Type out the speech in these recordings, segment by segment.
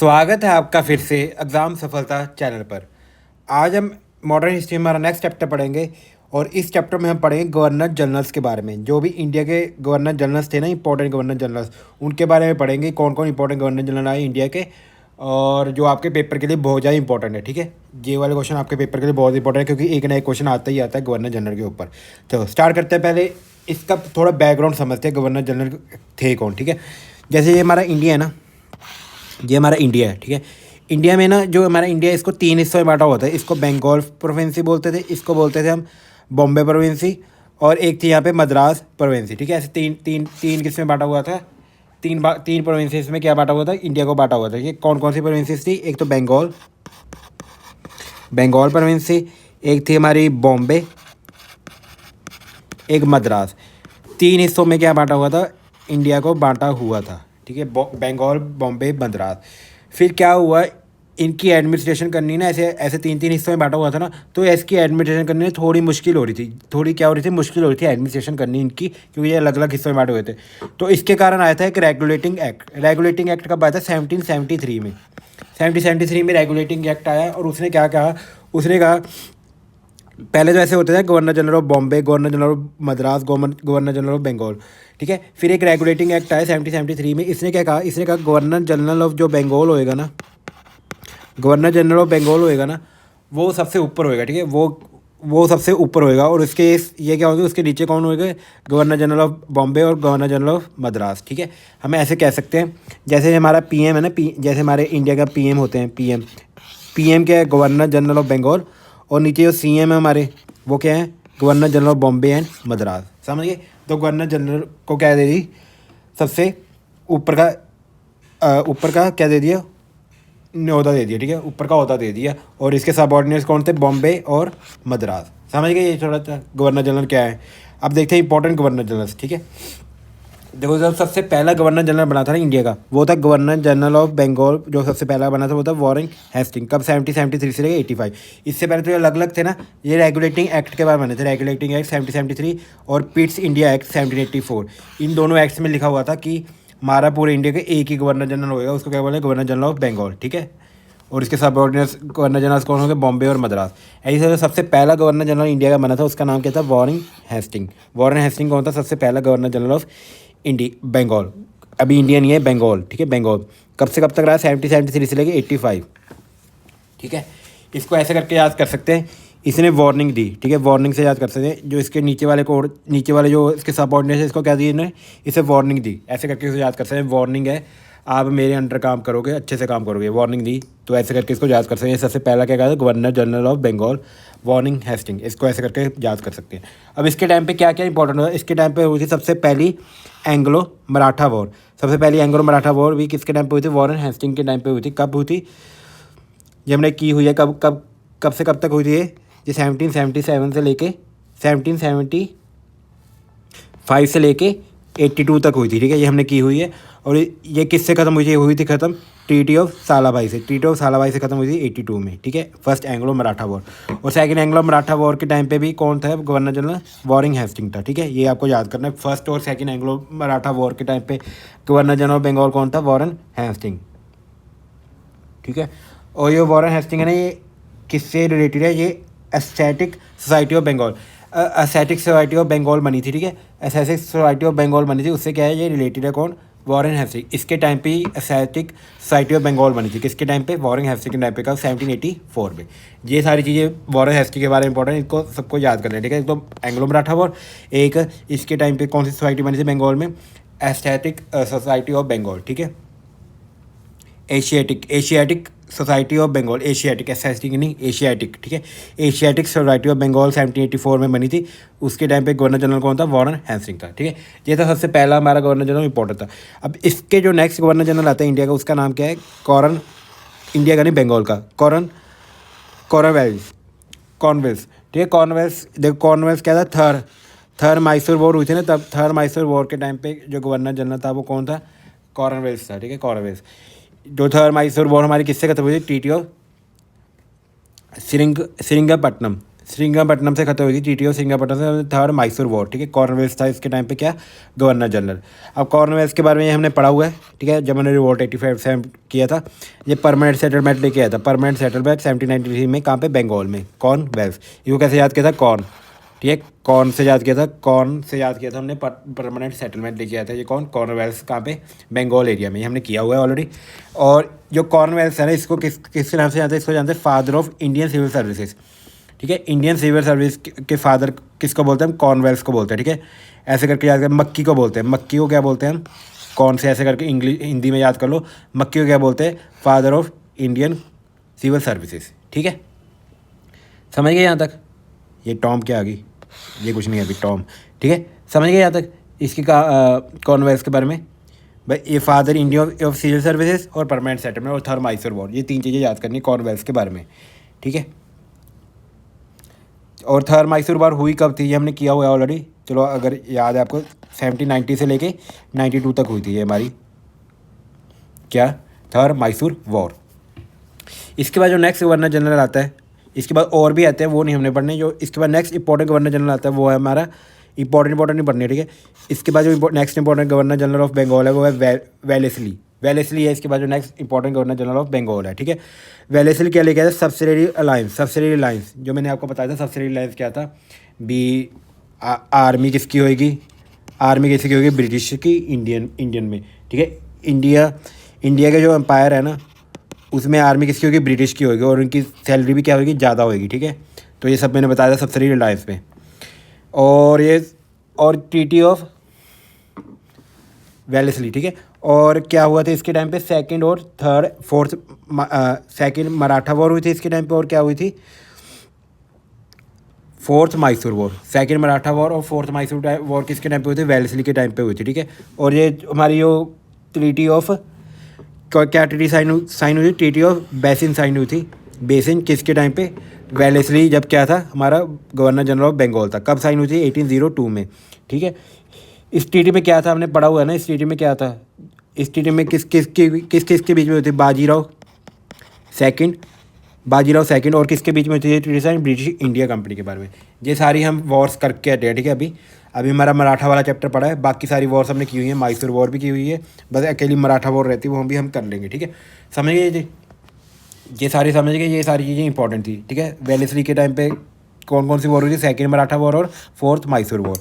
स्वागत है आपका फिर से एग्ज़ाम सफलता चैनल पर। आज हम मॉडर्न हिस्ट्री में हमारा नेक्स्ट चैप्टर पढ़ेंगे और इस चैप्टर में हम पढ़ेंगे गवर्नर जनरल्स के बारे में। जो भी इंडिया के गवर्नर जनरल्स थे ना, इंपॉर्टेंट गवर्नर जनरल्स, उनके बारे में पढ़ेंगे कौन कौन इंपॉर्टेंट गवर्नर जनरल आए इंडिया के, और जो आपके पेपर के लिए बहुत ज़्यादा इंपॉर्टेंट है। ठीक है, ये वाले क्वेश्चन आपके पेपर के लिए बहुत इंपॉर्टेंट है क्योंकि एक ना एक क्वेश्चन आता ही आता है गवर्नर जनरल के ऊपर। तो स्टार्ट करते हैं। पहले इसका थोड़ा बैकग्राउंड समझते हैं, गवर्नर जनरल थे कौन। ठीक है, जैसे ये हमारा इंडिया है ना, ये हमारा इंडिया है। ठीक है, इंडिया में ना, जो हमारा इंडिया है इसको तीन हिस्सों में बांटा हुआ था। इसको बंगाल प्रोविंसी बोलते थे, इसको बोलते थे हम बॉम्बे प्रोविंसी, और एक थी यहाँ पे मद्रास प्रोविंसी। ठीक है, ऐसे तीन तीन तीन किस में बांटा हुआ था, तीन प्रोविंसीज में क्या बांटा हुआ था, इंडिया को बांटा हुआ था। ये कौन कौन सी प्रोविंसीज थी? एक तो बंगाल प्रोविंसी, एक थी हमारी बॉम्बे, एक मद्रास। तीन हिस्सों में क्या बांटा हुआ था, इंडिया को बांटा हुआ था। ठीक है, बंगाल, बॉम्बे, मद्रास। फिर क्या हुआ, इनकी एडमिनिस्ट्रेशन करनी ना, ऐसे ऐसे तीन तीन हिस्सों में बांटा हुआ था ना, तो इसकी एडमिनिस्ट्रेशन करनी थोड़ी मुश्किल हो रही थी। थोड़ी क्या हो रही थी, मुश्किल हो रही थी एडमिनिस्ट्रेशन करनी इनकी, क्योंकि ये अलग अलग हिस्सों में बांटे हुए थे। तो इसके कारण आया था एक रेगुलेटिंग एक्ट। रेगुलेटिंग एक्ट कब आया था? 1773 में। 1773 में रेगुलेटिंग एक्ट आया और उसने क्या कहा, उसने कहा पहले तो ऐसे होते थे governor general of Bombay, governor general of Madras, governor general of Bengal. ठीक है, फिर एक रेगुलेटिंग एक्ट आया 1773 में। इसने क्या कहा, इसने कहा गवर्नर जनरल ऑफ जो बंगाल होएगा ना, गवर्नर जनरल ऑफ बंगाल होएगा ना, वो सबसे ऊपर होएगा। ठीक है, वो सबसे ऊपर होएगा, और उसके ये क्या होगा, उसके नीचे कौन होएगा? गवर्नर जनरल ऑफ बॉम्बे और गवर्नर जनरल ऑफ मद्रास। ठीक है, हमें ऐसे कह सकते हैं जैसे हमारा पीएम है ना, जैसे हमारे इंडिया का पीएम होते हैं, पीएम क्या है? गवर्नर जनरल ऑफ बंगाल, और नीचे जो सीएम है हमारे, वो क्या है? Governor general of Bombay and Madras. समझ गए? तो गवर्नर जनरल को क्या दे दी, सबसे ऊपर का क्या दे दिया, न्योता दे दिया। ठीक है, ऊपर का ओहदा दे दिया, और इसके सबऑर्डिनेट्स कौन थे? बॉम्बे और मद्रास। समझ गए ये थोड़ा सा गवर्नर जनरल क्या है। अब देखते हैं इंपॉर्टेंट गवर्नर जनरल्स। ठीक है, देखो, जब सबसे पहला गवर्नर जनरल बना था ना इंडिया का, वो था गवर्नर जनरल ऑफ बंगाल। जो सबसे पहला बना था वो था वॉरेन हेस्टिंग। कब? 1773 से लेकर 85। इससे पहले तो ये अलग अलग थे ना, ये रेगुलेटिंग एक्ट के बाद बने थे। रेगुलेटिंग एक्ट 1773 और पिट्स इंडिया एक्ट 1784। इन दोनों एक्ट्स में लिखा हुआ था कि हमारा पूरे इंडिया के एक ही गवर्नर जनरल होगा, उसको क्या बोले? Governor general of Bengal. ठीक है, और इसके सबऑर्डिनेट्स गवर्नर जनरल कौन होंगे? बॉम्बे और मद्रास। ऐसे सबसे पहला गवर्नर जनरल इंडिया का बना था, उसका नाम क्या था? Warren Hasting. वॉरेन हेस्टिंग कौन था? सबसे पहला गवर्नर जनरल ऑफ बंगाल। अभी इंडिया नहीं है, बंगाल। ठीक है, बंगाल कब से कब तक रहा? 1773 से लेके 85। ठीक है, इसको ऐसे करके याद कर सकते हैं, इसने वार्निंग दी। ठीक है, वार्निंग से याद कर सकते हैं। जो इसके नीचे वाले कोड, नीचे वाले जो इसके सबऑर्डिनेट है, इसको क्या दी इन्होंने? इसे वार्निंग दी। ऐसे करके इसे याद कर सकते हैं, वार्निंग है, आप मेरे अंडर काम करोगे, अच्छे से काम करोगे, वार्निंग दी। तो ऐसे करके इसको याद कर सकते हैं। सबसे पहला क्या कहा? Governor general of Bengal, Warren Hastings. इसको ऐसे करके याद कर सकते हैं। अब इसके टाइम पे क्या क्या इंपॉर्टेंट हुआ? इसके टाइम पे हुई थी सबसे पहली एंग्लो मराठा वॉर। सबसे पहली एंग्लो मराठा वॉर भी किसके टाइम पे हुई थी? वॉरेन हेस्टिंग के टाइम पे हुई थी। कब हुई थी? ये हमने की हुई है। कब से कब तक हुई थी ये? 1777 से लेके 1775 से लेके 82 तक हुई थी। ठीक है, ये हमने की हुई है। और ये किससे ख़त्म हुई थी? हुई थी ख़त्म ट्रीटी ऑफ सालाभाई से। ट्रीटी ऑफ सालाभाई से ख़त्म हुई थी 82 में। ठीक है, फर्स्ट एंग्लो मराठा वॉर। और सेकंड एंग्लो मराठा वॉर के टाइम पे भी कौन था गवर्नर जनरल? वॉरेन हेस्टिंग था। ठीक है, ये आपको याद करना है। फर्स्ट और सेकंड एंग्लो मराठा वॉर के टाइम पे गवर्नर जनरल ऑफ बंगाल कौन था? Warren Hastings. ठीक है, और ये वॉरेन हेस्टिंग है ना, ये किससे रिलेटेड है? ये aesthetic society of Bengal, aesthetic society of Bengal बनी थी। ठीक है, एस्थेटिक सोसाइटी ऑफ बंगाल बनी थी, उससे क्या है, ये रिलेटेड है। कौन? Warren Hasting. इसके टाइम पे ही एस्थेटिक सोसाइटी ऑफ बंगाल बनी थी। किसके टाइम पे? वॉरेन हेस्टिंग के टाइम पे। का 1784 में। ये सारी चीज़ें वॉरेन हेस्टिंग के बारे में इंपॉर्टेंट, इनको सबको याद करना है। ठीक है, तो एंग्लो मराठा वॉर, एक इसके टाइम पे कौन सी सोसाइटी बनी थी बंगाल में? Aesthetic society of Bengal. ठीक है, Asiatic society of Bengal, Asiatic, aesthetic नहीं, एशियाटिक। ठीक है, एशियाटिक सोसाइटी ऑफ बंगाल 1784 में बनी थी। उसके टाइम पे गवर्नर जनरल कौन था? वॉरेन हेस्टिंग था। ठीक है, ये था सबसे पहला हमारा गवर्नर जनरल इंपॉर्टेंट था। अब इसके जो नेक्स्ट गवर्नर जनरल आता है इंडिया का, उसका नाम क्या है? इंडिया का नहीं, बंगाल का, कॉर्नवेल्स। ठीक है, कॉर्नवेल्स। देखो, कॉर्नवेल्स क्या था? थर मैसूर वॉर हुई थी ना, तब थर मैसूर वॉर के टाइम पे जो गवर्नर जनरल था वो कौन था? कॉर्नवेल्स था। ठीक है, कॉर्नवेल्स। जो थर मैसूर वॉर हमारी किससे खत्म हुई थी? ट्रीटी ऑफ श्रीरंगपट्टनम से खत्म हुई थी, ट्रीटी ऑफ श्रीरंगपट्टनम से। थर्ड मैसूर वॉर, ठीक है, कॉर्नवेल्स था इसके टाइम पे क्या, गवर्नर जनरल। अब कॉर्नवेल्स के बारे में ये हमने पढ़ा हुआ है, ठीक है, जब मैंने रिवोल्ट 85 से किया था, ये परमानेंट सेटलमेंट लेके आया था, परमानेंट सेटलमेंट 1793 में, कहाँ पे, बंगाल में, कॉर्नवेल्स। इसको कैसे याद किया था, कॉर्न, ठीक है, कौन से याद किया था, कौन से याद किया था हमने, परमानेंट सेटलमेंट लेके आया था, ये कौन, कॉर्नवेल्स, कहाँ पे, बंगाल एरिया में, ये हमने किया हुआ है ऑलरेडी। और जो कॉर्नवेल्स है ना, इसको किस नाम से जानते हैं, इसको जानते हैं father of Indian civil services, ठीक है, इंडियन सिविल सर्विस के फादर किसको बोलते हैं हम, कॉर्नवेल्स को बोलते हैं, ठीक है, ऐसे करके याद कर, मक्की को बोलते हैं, मक्की को क्या बोलते हैं हम, कौन से ऐसे करके इंग्लिश हिंदी में याद कर लो, मक्की को क्या बोलते हैं, father of Indian civil services, ठीक है, समझ गए यहाँ तक। ये टॉम क्या आ गई, ये कुछ नहीं है अभी, टॉम, ठीक है, समझ गए यहाँ तक इसकी कॉर्नवेल्स के बारे में। भाई ये father India of civil services और परमानेंट सेटलमेंट और थर्ड मैसूर वॉर, ये 3 चीज़ें याद करनी कॉर्नवेल्स के बारे में, ठीक है। और थर्ड मैसूर वॉर हुई कब थी, ये हमने किया हुआ है ऑलरेडी, चलो अगर याद है आपको, 1790 से लेके 92 तक हुई थी ये हमारी क्या, थर्ड मैसूर वॉर। इसके बाद जो नेक्स्ट गवर्नर जनरल आता है, इसके बाद और भी आते हैं, वो नहीं हमने पढ़ने, जो इसके बाद नेक्स्ट इंपॉर्टेंट गवर्नर जनरल आता है वो है हमारा, इंपॉर्टेंट नहीं पढ़ने, ठीक है। इसके बाद जो next important governor general of Bengal है वो है वेलेस्ली, वेलेस्ली है इसके बाद जो next important governor general of Bengal है, ठीक है। वेलेस्ली क्या लेके आया था, सब्सिडरी अलायंस, सब्सिडरी अलायंस जो मैंने आपको बताया था, सब्सिडरी अलायंस क्या था, आर्मी किसकी होगी, आर्मी किसकी होगी, ब्रिटिश की, इंडियन में, ठीक है, इंडिया का जो एम्पायर है ना, उसमें आर्मी किसकी होगी, ब्रिटिश की होगी, और उनकी सैलरी भी क्या होगी, ज़्यादा होगी, ठीक है। तो ये सब मैंने बताया था सब्सिडी अलायंस में। और ट्रीटी ऑफ वेलेस्ली, ठीक है। और क्या हुआ था इसके टाइम पे, सेकंड और third fourth, second Maratha war हुई थी इसके टाइम पे, और क्या हुई थी, fourth Mysore war, second Maratha war और फोर्थ मैसूर वॉर किसके टाइम पे हुई थी, वेलेस्ली के टाइम पे हुई थी, ठीक है। और ये हमारी जो ट्रीटी ऑफ क्या ट्रीटी साइन हुई थी, ट्रीटी ऑफ बेसिन साइन हुई थी, बेसिन किसके टाइम पे, वेलेस्ली जब क्या था हमारा गवर्नर जनरल ऑफ बंगाल था, कब साइन हुई थी, 1802 में, ठीक है। इस ट्रीटी में क्या था, हमने पढ़ा हुआ है ना, इस ट्रीटी में क्या था, इस ट्रीटी में किस के बीच में हुई थी, बाजीराव सेकंड और किसके बीच में हुई थी treaty sign, British India company के बारे में। ये सारी हम वॉर्स करके हटे हैं, ठीक है। अभी हमारा मराठा वाला चैप्टर पढ़ा है, बाकी सारी वॉर्स हमने की हुई है, मैसूर वॉर भी की हुई है, बस अकेली मराठा वॉर रहती है वो भी हम कर लेंगे, ठीक है। समझ गए जी, ये सारी समझ गए, ये सारी चीज़ें इंपॉर्टेंट थी, ठीक है। वेलेस्ली के टाइम पे कौन कौन सी वॉर हुई थी, सेकंड मराठा वॉर और fourth Mysore war.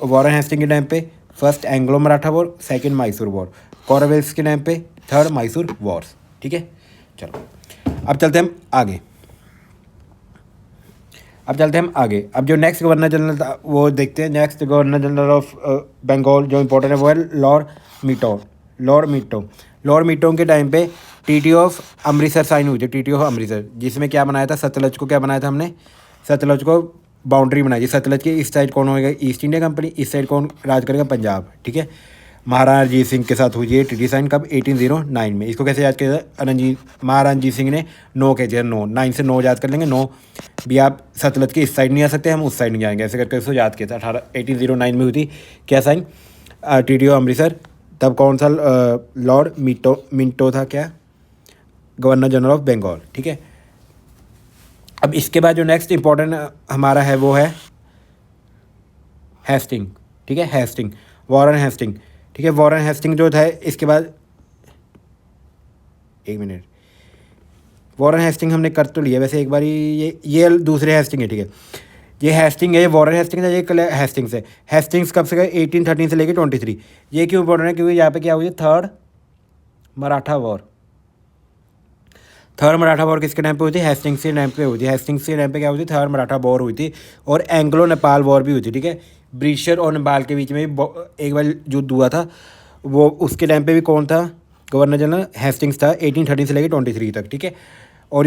Warren Hastings के टाइम पे first Anglo Maratha war, second Mysore war. Cornwallis के टाइम पे थर्ड मैसूर वॉर्स, ठीक है। चलो अब चलते हैं हम आगे। अब जो नेक्स्ट गवर्नर जनरल था वो देखते हैं। Next governor general of Bengal जो इंपॉर्टेंट है वो है लॉर्ड मीटो के टाइम पे ट्रीटी ऑफ अमृतसर साइन हुई थी, ट्रीटी ऑफ अमृतसर, जिसमें क्या बनाया था, सतलज को क्या बनाया था हमने, सतलज को बाउंड्री बनाई थी। सतलज के इस साइड कौन होगा, ईस्ट इंडिया कंपनी, इस साइड कौन राज करेगा, पंजाब, ठीक है। महाराणा रंजीत सिंह के साथ हुई है ट्रीटी साइन, कब, 1809 में। इसको कैसे याद किया था, महाराणा रंजीत सिंह ने 9 कह दिया, 9 से 9 याद कर लेंगे, 9 भी आप सतलज के इस साइड नहीं आ सकते, हम उस साइड नहीं जाएंगे, ऐसे करके इसको याद किया था। 1809 में हुई थी क्या साइन, ट्रीटी ऑफ अमृतसर। तब कौन सा लॉर्ड मिंटो था क्या, गवर्नर जनरल ऑफ बंगाल, ठीक है। अब इसके बाद जो नेक्स्ट इंपॉर्टेंट हमारा है वो है हेस्टिंग, ठीक है, वॉरेन हेस्टिंग, ठीक है। वॉरेन हेस्टिंग जो था इसके बाद, एक मिनट, वॉरेन हेस्टिंग हमने कर तो लिया वैसे एक बार, ये दूसरे हेस्टिंग है, ठीक है। ये हेस्टिंग है, ये वॉरेन हेस्टिंग है, ये हेस्टिंग्स है। हेस्टिंग्स कब से गए, 1813 से लेकर 23। ये क्यों इंपॉर्टेंट है, क्योंकि यहाँ पे क्या हुई है, थर्ड मराठा वॉर किसके टाइम पे हुई थी, हेस्टिंग्स के टाइम पे हुई थी। हेस्टिंग्स के टाइम पे क्या हुई थी, थर्ड मराठा वॉर हुई थी। और एंग्लो नेपाल वॉर भी हुई थी, ठीक है। ब्रिटिश और नेपाल के बीच में एक बार युद्ध हुआ था, वो उसके टाइम पे भी कौन था गवर्नर जनरल, हेस्टिंग्स था, 1813 से लेकर 23 तक, ठीक है। और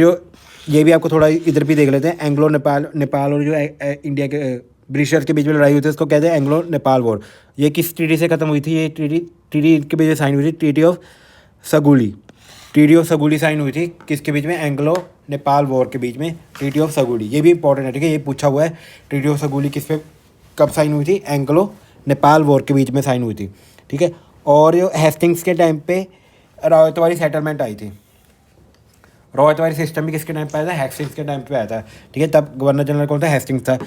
ये भी आपको थोड़ा इधर भी देख लेते हैं, एंग्लो नेपाल और जो इंडिया के ब्रिटिशर्स के बीच में लड़ाई हुई थी उसको कहते हैं एंग्लो नेपाल वॉर। ये किस ट्रीटी से ख़त्म हुई थी, ये ट्रीटी के बीच में साइन हुई थी, ट्रीटी ऑफ सगुली साइन हुई थी किसके बीच में, एंग्लो नेपाल वॉर के बीच में, ट्रीटी ऑफ सगुली। ये भी इंपॉर्टेंट है, ठीक है, ये पूछा हुआ है, ट्रीटी ऑफ सगुली किस पे कब साइन हुई थी, एंग्लो नेपाल वॉर के बीच में साइन हुई थी, ठीक है। और जो हेस्टिंग्स के टाइम पे रायतवाड़ी सेटलमेंट आई थी, रॉयतवारी सिस्टम भी किसके टाइम पे आया था, हेस्टिंग्स के टाइम पे आया था, ठीक है। तब गवर्नर जनरल कौन था, हेस्टिंग्स था।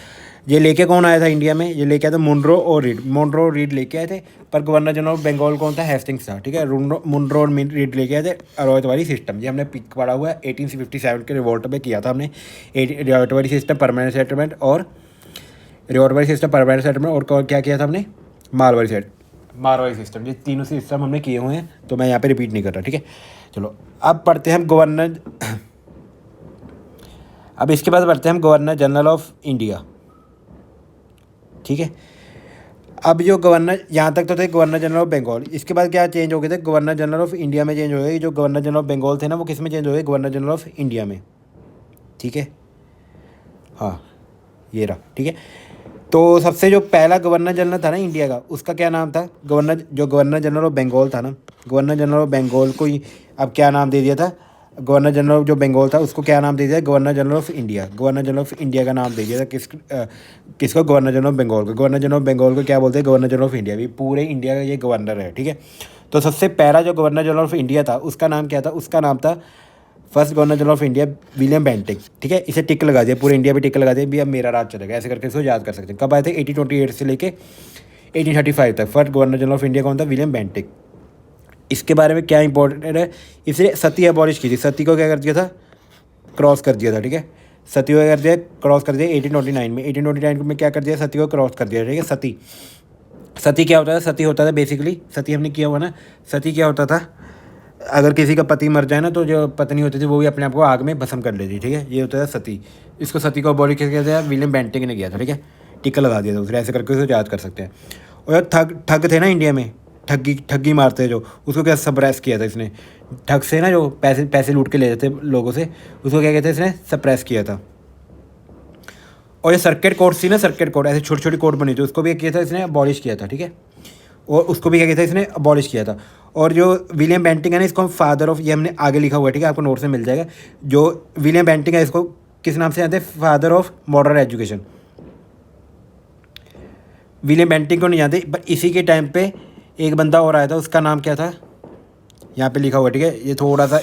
ये लेके कौन आया था इंडिया में, ये लेके आया था मुनरो और रीड, मुनरो और रीड लेके आए थे, पर गवर्नर जनरल ऑफ बंगाल कौन था, हेस्टिंग्स था, ठीक है। मुनरो और रीड लेके आए थे रॉयतवारी सिस्टम। ये हमने पिक पढ़ा हुआ है 1857 के रिवोल्ट में किया था हमने रॉयतवारी सिस्टम परमानेंट सेटलमेंट और रॉयतवारी सिस्टम परमानेंट सेटलमेंट और क्या किया था हमने, मारवाड़ी सिस्टम। ये तीनों सिस्टम हमने किए हुए हैं, तो मैं यहाँ पे रिपीट नहीं कर रहा, ठीक है। चलो अब पढ़ते हैं हम गवर्नर अब इसके बाद पढ़ते हैं हम गवर्नर जनरल ऑफ इंडिया, ठीक है। अब जो गवर्नर, यहाँ तक तो थे गवर्नर जनरल ऑफ बंगाल, इसके बाद क्या चेंज हो गए थे, गवर्नर जनरल ऑफ इंडिया में चेंज हो गए। जो गवर्नर जनरल ऑफ बंगाल थे ना, वो किस में चेंज हो गए, गवर्नर जनरल ऑफ इंडिया में, ठीक है। हाँ ये रहा, ठीक है। तो सबसे जो पहला गवर्नर जनरल था ना इंडिया का, उसका क्या नाम था, गवर्नर जनरल ऑफ बंगाल था ना, गवर्नर जनरल ऑफ बंगाल को ही अब क्या नाम दे दिया था, गवर्नर जनरल ऑफ जो बंगाल था उसको क्या नाम दे दिया, governor general of India. Governor general of India का नाम दे दिया था किसको, गवर्नर जनरल ऑफ बंगाल को। गवर्नर जनरल ऑफ बंगाल को क्या बोलते हैं, गवर्नर जनरल ऑफ इंडिया। भी पूरे इंडिया का ये गवर्नर है, ठीक है। तो सबसे पहला जो गवर्नर जनरल ऑफ इंडिया था उसका नाम क्या था, उसका नाम था first governor general of India William Bentinck, ठीक है। इसे टिक लगा दिया, पूरे इंडिया पे टिक लगा दिया, भी अब मेरा राज चलेगा, ऐसे करके इसको याद कर सकते हैं। कब आए थे, 1828 से लेके 1835 तक first governor general of India कौन था, विलियम बेंटिक। इसके बारे में क्या इंपॉर्टेंट है, इसने सती अबॉलिश की थी, सती को क्या कर दिया था, क्रॉस कर दिया था, ठीक है। सती को क्या कर दिया, क्रॉस कर दिया 1829 में। 1829 में क्या कर दिया, सती को क्रॉस कर दिया, ठीक है। सती क्या होता था, सती होता था बेसिकली, सती हमने किया हुआ ना, सती क्या होता था, अगर किसी का पति मर जाए ना, तो जो पत्नी होती थी वो भी अपने आप को आग में भस्म कर लेती, ठीक है। ये होता था सती। इसको सती को अबॉलिश किया था, विलियम बेंटिक ने किया था, ठीक है। टिक्का लगा दिया था उसने, ऐसे करके उसे याद कर सकते हैं। और ठग थे ना इंडिया में, ठगी मारते जो, उसको क्या सप्रेस किया था इसने, ठग से ना जो पैसे लूट के ले जाते लोगों से, उसको क्या कहते हैं, इसने सप्रेस किया था। और ये सर्किट कोर्ट थी ना, सर्किट कोर्ट ऐसे छोटी छोटी कोर्ट बनी थी, उसको भी किया था इसने, अबॉलिश किया था, ठीक है। और उसको भी क्या किया था इसने, अबॉलिश किया था। और जो विलियम बेंटिक है ना, इसको हम फादर ऑफ, ये हमने आगे लिखा हुआ है, ठीक है, आपको नोट्स में मिल जाएगा। जो विलियम बेंटिक है इसको किस नाम से जानते हैं, father of modern education. William Bentinck को नहीं जानते, बट इसी के टाइम पे एक बंदा और आया था, उसका नाम क्या था, यहाँ पे लिखा हुआ है, ठीक है। ये थोड़ा सा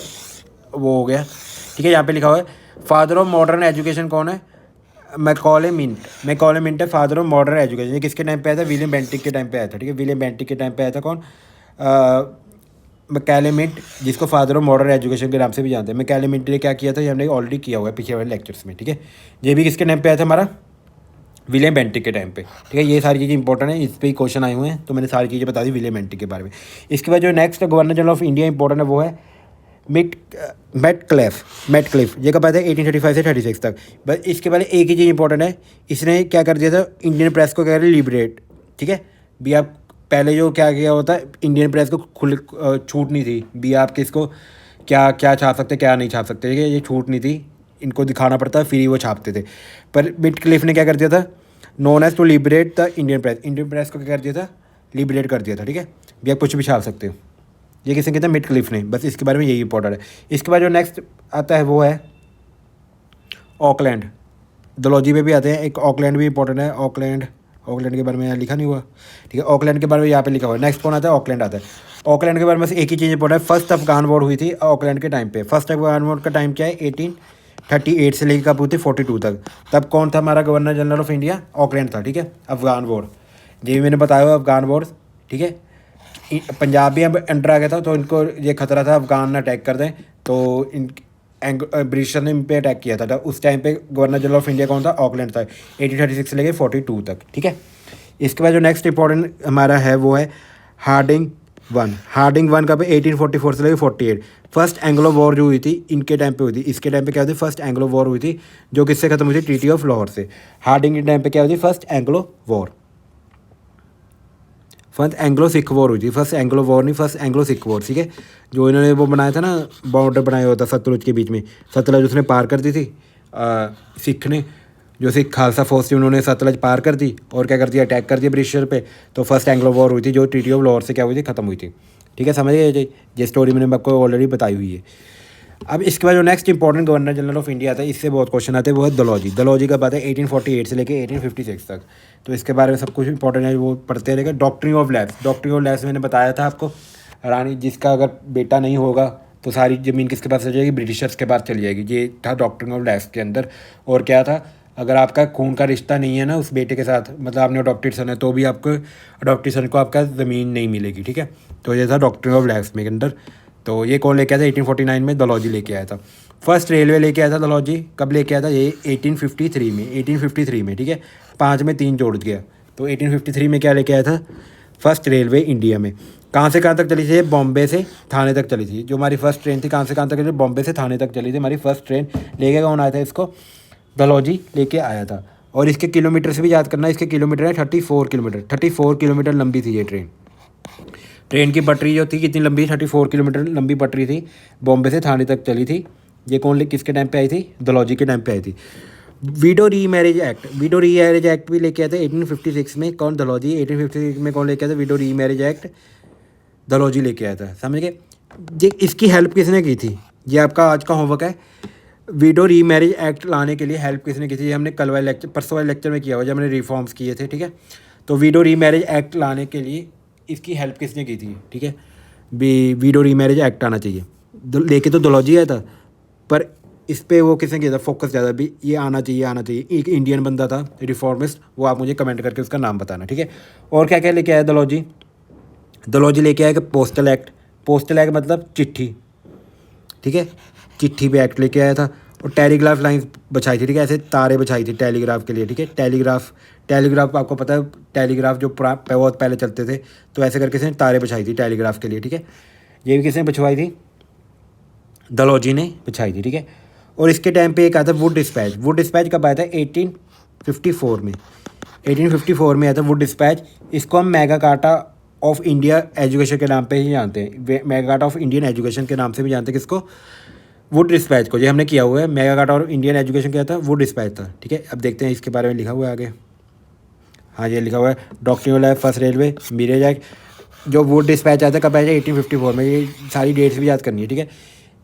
वो हो गया, ठीक है। यहाँ पे लिखा हुआ है फादर ऑफ मॉडर्न एजुकेशन कौन है, मैकॉले मिंट है फादर ऑफ मॉडर्न एजुकेशन। ये किसके टाइम पे आया था, विलियम बेंटिक के टाइम पे आया था, ठीक है। विलियम बेंटिक के टाइम पे आया था कौन, मैकॉले मिंट, जिसको फादर ऑफ मॉडर्न एजुकेशन के नाम से भी जानते हैं। मैकॉले मिंट ने क्या किया था, ये हमने ऑलरेडी किया हुआ है पिछले वाले लेक्चर्स में, ठीक है। ये भी किसके टाइम पे आया था हमारा, विलियम बेंटिक के टाइम पे, ठीक है। ये सारी चीज़ें इंपॉर्टेंट है, इस पर ही क्वेश्चन आए हुए हैं, तो मैंने सारी चीज़ें बता दी विलियम बेंटिक के बारे में। इसके बाद जो next governor general of India important है वो है मेटक्लिफ। ये कब आया था, 1835 से 36 तक। बस इसके पहले एक ही चीज़ इंपॉर्टेंट है, इसने क्या कर दिया था, इंडियन प्रेस को क्या कर लिबरेट, ठीक है। भी आप पहले जो क्या किया होता है, इंडियन प्रेस को खुल छूट नहीं थी, भी आप किसको क्या क्या छाप सकते क्या नहीं छाप सकते, ठीक है। ये छूट नहीं थी, इनको दिखाना पड़ता, फिर ही वो छापते थे। पर मेटक्लिफ ने क्या कर दिया था, known as to liberate the Indian press को क्या कर दिया था, लिबरेट कर दिया था, ठीक है। भी आप कुछ भी छाप सकते हो। ये किसने कहते हैं, मेटक्लिफ ने। बस इसके बारे में यही इंपॉर्टेंट है। इसके बाद जो नेक्स्ट आता है वो है ऑकलैंड। दलौजी पे भी आते हैं, एक ऑकलैंड भी इंपॉर्टेंट है। ऑकलैंड के बारे में यहाँ लिखा नहीं हुआ, ठीक है। ऑकलैंड के बारे में यहाँ पे लिखा हुआ है। नेक्स्ट कौन आता है, ऑकलैंड आता है। ऑकलैंड के बारे में से एक ही चीज़ इंपॉर्टेंट है, फर्स्ट अफगान वॉर हुई थी ऑकलैंड के टाइम पे। फर्स्ट अफगान वॉर का टाइम क्या है, 1838 से लेकर कब हुई थी, 42 तक। तब कौन था हमारा governor general of India, Auckland था, ठीक है। अफगान वॉर, ये भी मैंने बताया हुआ अफगान वॉर, ठीक है। पंजाब भी अब अंडर आ गया था, तो इनको ये खतरा था अफगान ना अटैक कर दें, तो इन ब्रिटिश ने इन पे अटैक किया था। उस टाइम पे गवर्नर जनरल ऑफ इंडिया कौन था, ऑकलैंड था, 1836 से लेके 42 तक, ठीक है। इसके बाद जो नेक्स्ट इंपॉर्टेंट हमारा है वो है हार्डिंग वन का पे 1844 से लेकर 48। फर्स्ट एंग्लो वॉर जो हुई थी इनके टाइम पे हुई थी। इसके टाइम पे क्या हुई थी, फर्स्ट एंग्लो वॉर हुई थी, जो किससे खत्म हुई थी, ट्रीटी ऑफ लाहौर से। हार्डिंग के टाइम पे क्या हुई थी, फर्स्ट एंग्लो सिख वॉर हुई थी। फर्स्ट एंग्लो वॉर नहीं, फर्स्ट एंग्लो सिख वॉर, ठीक है। जो इन्होंने वो बनाया था ना, बॉर्डर बनाया हुआ था सतलुज के बीच में, सतलुज उसने पार कर दी थी सिख ने, जो सिख खालसा फोर्स थी उन्होंने सतलज पार कर दी और क्या कर दिया, अटैक कर दिया ब्रिटिशर पे। तो फर्स्ट एंग्लो वॉर हुई थी, जो ट्रीटी ऑफ लाहौर से क्या हुई थी, खत्म हुई थी, ठीक है। समझ गए, ये स्टोरी मैंने आपको ऑलरेडी बताई हुई है। अब इसके बाद जो next important governor general of India आता है, इससे बहुत क्वेश्चन आते हैं, वो है दलौजी का बात है 1848 से लेकर 1856 तक। तो इसके बारे में सब कुछ इंपॉर्टेंट है, वो पढ़ते रहेगा। डॉक्ट्रिन ऑफ लैब्स मैंने बताया था आपको, रानी जिसका अगर बेटा नहीं होगा तो सारी ज़मीन किसके पास चली जाएगी, ब्रिटिशर्स के पास चली जाएगी। ये था डॉक्ट्रिन ऑफ लैक्स के अंदर। और क्या था, अगर आपका खून का रिश्ता नहीं है ना उस बेटे के साथ, मतलब आपने अडॉप्टेड सन है, तो भी आपको अडॉप्टेड सन को आपका ज़मीन नहीं मिलेगी, ठीक है। तो ये था डॉक्ट्रिन ऑफ लैक्स में के अंदर। तो ये कौन लेके आया था, 1849 में डलहौजी लेके आया था। फर्स्ट रेलवे लेके आया था डलहौजी, कब लेके आया था, ये 1853 में, ठीक है। 5 में 3 जोड़ दिया, तो 1853 में क्या लेके आया था, फर्स्ट रेलवे इंडिया में। कहाँ से कहाँ तक चली थी, बॉम्बे से थाने तक चली थी। जो हमारी फर्स्ट ट्रेन थी कहाँ से कहाँ तक चली, बॉम्बे से थाने तक चली थी हमारी फर्स्ट ट्रेन। लेके कौन आया था इसको, डलहौजी लेके आया था। और इसके किलोमीटर से भी याद करना, इसके किलोमीटर है 34 किलोमीटर, 34 किलोमीटर लंबी थी ये ट्रेन। ट्रेन की पटरी जो थी कितनी लंबी, 34 किलोमीटर लंबी पटरी थी, बॉम्बे से थाने तक चली थी। ये कौन किसके टाइम पे आई थी, डलहौजी के टाइम पे आई थी। वीडो री मैरिज एक्ट, वीडो री मैरिज एक्ट भी लेके आया था 1856 में, कौन, डलहौजी। 1856 में कौन लेके आया था, वीडो री मैरिज एक्ट डलहौजी लेके आया था, समझ गए। ये इसकी हेल्प किसने की थी, ये आपका आज का होमवर्क है। वीडो री मैरिज एक्ट लाने के लिए हेल्प किसने की थी, ये हमने कल वाले लेक्चर, परसों वाले लेक्चर में किया हुआ जब हमने रिफॉर्म्स किए थे, ठीक है। तो वीडो री मैरिज एक्ट लाने के लिए इसकी हेल्प किसने की थी, ठीक है। वीडो री मैरिज एक्ट आना चाहिए, लेके तो डलहौजी आया था, पर इस पर वो किसने किया था फोकस ज़्यादा, भी ये आना चाहिए। एक इंडियन बंदा था रिफॉर्मिस्ट, वो आप मुझे कमेंट करके उसका नाम बताना, ठीक है। और क्या क्या लेके आया डलहौजी, डलहौजी लेके आया कि पोस्टल एक्ट, पोस्टल एक्ट मतलब चिट्ठी, ठीक है, चिट्ठी पे एक्ट लेके आया था। और टेलीग्राफ लाइन बछाई थी, ठीक है, ऐसे तारे बछाई थी टेलीग्राफ के लिए, ठीक है। टेलीग्राफ आपको पता है, टेलीग्राफ जो बहुत पहले चलते थे, तो ऐसे करके इसने तारे बछाई थी टेलीग्राफ के लिए, ठीक है। ये भी किसने बछवाई थी, डलहौजी ने बिछाई थी, ठीक है। और इसके टाइम पे एक आता है वुड डिस्पैच। वुड डिस्पैच कब आया था, 1854 में, 1854 में आया था वुड डिस्पैच। इसको हम mega carta of India education के नाम पे ही जानते हैं, mega carta of Indian education के नाम से भी जानते हैं किसको, वुड डिस्पैच को। ये हमने किया हुआ है, mega carta of Indian education क्या था, वुड डिस्पैच था, ठीक है। अब देखते हैं इसके बारे में लिखा हुआ है आगे। हाँ, ये लिखा हुआ है doctrine of first railway marriage act. जो वुड डिस्पैच आया था कब आया था, 1854 में। ये सारी डेट्स भी याद करनी है, ठीक है।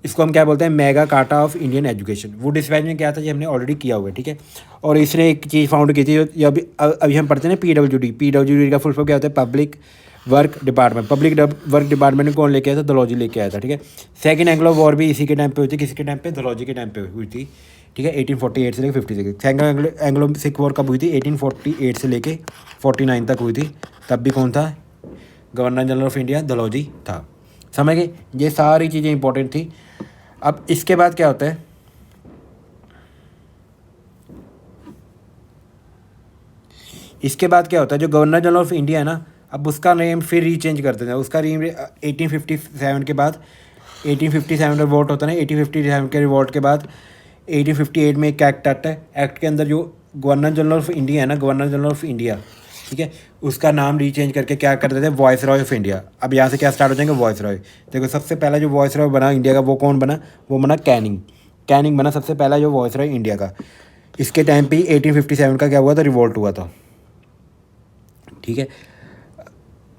इसको हम क्या बोलते हैं, mega carta of Indian education. Wood dispatch में क्या था, ये हमने ऑलरेडी किया हुआ है, ठीक है। और इसने एक चीज़ फाउंड की थी, जो अभी हम पढ़ते हैं ना, PWD का फुल फॉर्म क्या होता है, public work department. Public work department में कौन लेके आया था, डलहौजी लेके आया था, ठीक है। सेकंड एंग्लो वॉर भी इसी के टाइम पे हुई थी, किसी के टाइम पे, डलहौजी के टाइम पे हुई थी, ठीक है। 1848 से लेकर 56। सेकंड एंग्लो सिख वॉर कब हुई थी, 1848 से लेके 49 तक हुई थी। तब भी कौन था, governor general of India Dalhousie था, समझ गए। ये सारी चीज़ें इंपॉर्टेंट थी। अब इसके बाद क्या होता है, इसके बाद क्या होता है, जो गवर्नर जनरल ऑफ इंडिया है ना, अब उसका नेम फिर रीचेंज कर देते हैं। उसका नेम 1857 के बाद, 1857 का रिवॉल्ट होता है ना, 1857 के रिवॉल्ट के बाद 1858 में एक एक्ट आता है। एक्ट के अंदर जो गवर्नर जनरल ऑफ इंडिया है ना, गवर्नर जनरल ऑफ इंडिया, ठीक है, उसका नाम रीचेंज करके क्या कर देते हैं, वॉइस रॉय ऑफ इंडिया। अब यहाँ से क्या स्टार्ट हो जाएंगे, वॉइस रॉय। देखो सबसे पहला जो वॉइस रॉय बना इंडिया का, वो कौन बना, वो बना कैनिंग। कैनिंग बना सबसे पहला जो वॉइस रॉय इंडिया का। इसके टाइम पे 1857 का क्या हुआ था, रिवोल्ट हुआ था, ठीक है।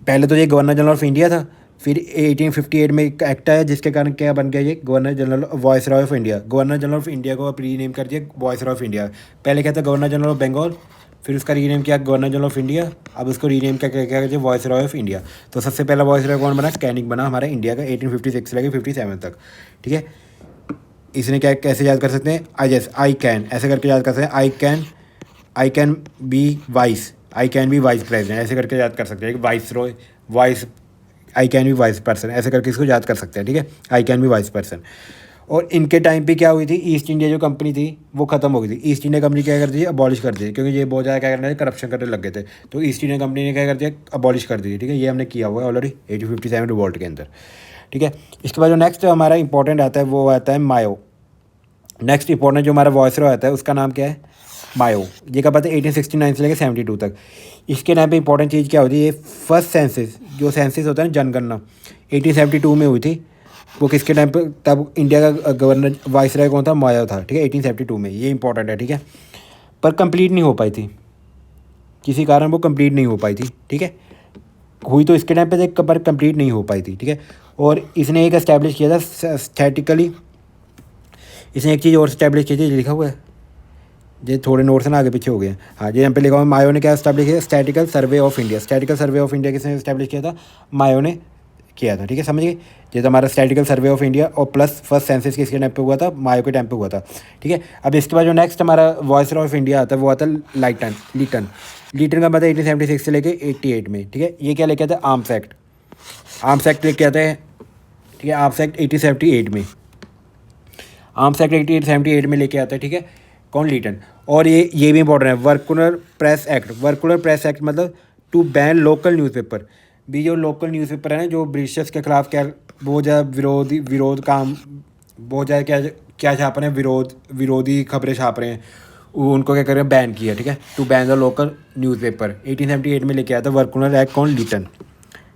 पहले तो ये गवर्नर जनरल ऑफ इंडिया था, फिर 1858 में एक एक्ट आया जिसके कारण क्या बन गया, ये governor general voice Roy of India. Governor general of India को अब रीनेम कर दिया वॉइस रॉय ऑफ इंडिया। पहले क्या था, गवर्नर जनरल ऑफ बंगाल, फिर उसका रीनेम किया गवर्नर जनरल ऑफ इंडिया। अब उसको रीनेम क्या क्या क्या वॉइस रॉय ऑफ इंडिया। तो सबसे पहला वॉइस रॉय कौन बना, कैनिंग बना हमारा इंडिया का, 1856 से लेकर 57 तक, ठीक है। इसने क्या, कैसे याद कर सकते हैं, आई कैन, ऐसे करके याद कर सकते हैं, I can be vice, I can be vice president, ऐसे करके याद कर सकते हैं। Vice Roy, vice, I can be wise person, ऐसे करके इसको याद कर सकते हैं, ठीक है। I can be wise person. और इनके टाइम पे क्या हुई थी, ईस्ट इंडिया जो कंपनी थी वो खत्म हो गई थी। ईस्ट इंडिया कंपनी क्या कर दी, अबॉलिश कर दी, क्योंकि ये बहुत ज़्यादा क्या करने करप्शन करने लग गए थे। तो ईस्ट इंडिया कंपनी ने क्या कर दिया, अबॉलिश कर दी, ठीक है। ये हमने किया हुआ है ऑलरेडी 1857 रिवॉल्ट के अंदर, ठीक है। इसके बाद जो नेक्स्ट हमारा इंपॉर्टेंट आता है वो आता है मायो। नेक्स्ट इंपॉर्टेंट जो हमारा वॉइस रॉय आता है उसका नाम क्या है, मायो। ये कब आता है, 1869 से लेकर 72 तक। इसके नाम पे इंपॉर्टेंट चीज़ क्या होती है, ये फर्स्ट सेंसिस, जो सेंसिस होता है ना, जनगणना, 1872 में हुई थी। वो किसके टाइम पे, तब इंडिया का गवर्नर वाइस रॉय कौन था, मायो था, ठीक है, 1872 में। ये इंपॉर्टेंट है, ठीक है। पर कंप्लीट नहीं हो पाई थी, किसी कारण वो कंप्लीट नहीं हो पाई थी, ठीक है। हुई तो इसके टाइम पे पर कंप्लीट नहीं हो पाई थी, ठीक है। और इसने एक एस्टैब्लिश किया था स्टैटिकली, इसने एक चीज़ और इस्टेब्लिश की थी, लिखा हुआ है, ये थोड़े नोट्स ना आगे पीछे हो गए हैं। हाँ, ये यहाँ पे लिखा हुआ है, मायो ने क्या इस्टेब्लिश किया, statistical survey of India. Statistical survey of India किसने इस्टेब्लिश किया था, मायो ने किया था, ठीक है, समझ गए। ये तो हमारा स्टैटिकल सर्वे ऑफ इंडिया और प्लस फर्स्ट सेंसस किसके टाइम पे हुआ था, मायो के टाइम पे हुआ था, ठीक है। अब इसके बाद जो नेक्स्ट हमारा वॉइसरॉय ऑफ इंडिया आता है वो आता है लीटन। लीटन का मतलब 1876 से लेके 88 में, ठीक है। ये क्या लेके आते हैं, आर्म्स एक्ट लेके आते हैं, ठीक है। आर्म्स एक्ट 1878 में, आर्म्स एक्ट 1878 में लेके आता है, ठीक है, कौन, लीटन। और ये भी इंपॉर्टेंट है, वर्कुलर प्रेस एक्ट मतलब टू बैन लोकल न्यूज़पेपर। भी जो लोकल न्यूज़पेपर है ना, जो ब्रिटिशर्स के खिलाफ क्या बहुत ज़्यादा विरोध काम, बहुत ज़्यादा क्या छाप रहे हैं, विरोधी खबरें छाप रहे हैं, उनको क्या कर रहे हैं, बैन किया, ठीक है, to ban the local newspaper. 1878 में लेके आया था वर्कुलर एक्ट, कौन, लीटन,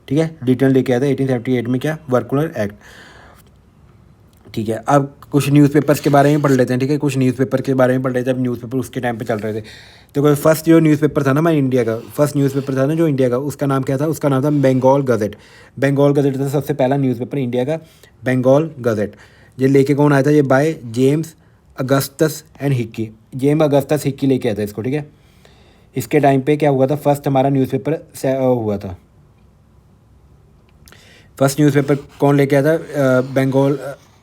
ठीक है। लीटन लेके आया था 1878 में, क्या, वर्कुलर एक्ट, ठीक है। अब कुछ न्यूज़पेपर्स के बारे में पढ़ लेते हैं, ठीक है, कुछ न्यूज़पेपर के बारे में पढ़ लेते हैं। जब न्यूज़पेपर उसके टाइम पे चल रहे थे, तो कोई फर्स्ट जो न्यूज़पेपर था ना हमारे इंडिया का, फर्स्ट न्यूज़पेपर था ना जो इंडिया का, उसका नाम क्या था, उसका नाम था बंगाल गज़ेट। बंगाल गज़ेट था सबसे पहला न्यूज़पेपर इंडिया का, बंगाल गज़ेट। ये लेके कौन आया था, ये by James Augustus and Hickey, James Augustus Hickey लेके आया था इसको, ठीक है। इसके टाइम पे क्या हुआ था, फर्स्ट हमारा न्यूज़पेपर हुआ था, फर्स्ट न्यूज़पेपर कौन लेके आया था, बंगाल।